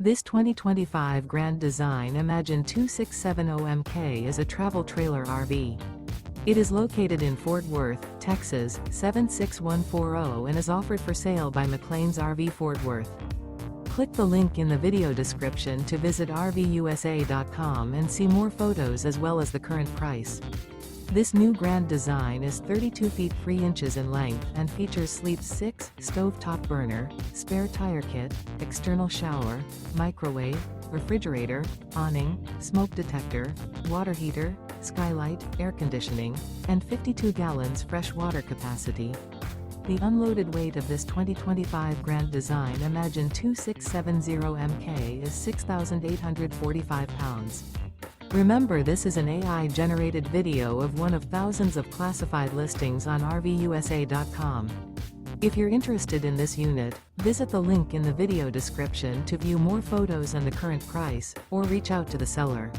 This 2025 Grand Design Imagine 2670MK is a travel trailer RV. It is located in Fort Worth, Texas, 76140 and is offered for sale by McClain's RV Fort Worth. Click the link in the video description to visit RVUSA.com and see more photos as well as the current price. This new Grand Design is 32 feet 3 inches in length and features Sleep 6, stovetop burner, spare tire kit, external shower, microwave, refrigerator, awning, smoke detector, water heater, skylight, air conditioning, and 52 gallons fresh water capacity. The unloaded weight of this 2025 Grand Design Imagine 2670MK is 6,845 pounds. Remember, this is an AI-generated video of one of thousands of classified listings on RVUSA.com. If you're interested in this unit, visit the link in the video description to view more photos and the current price, or reach out to the seller.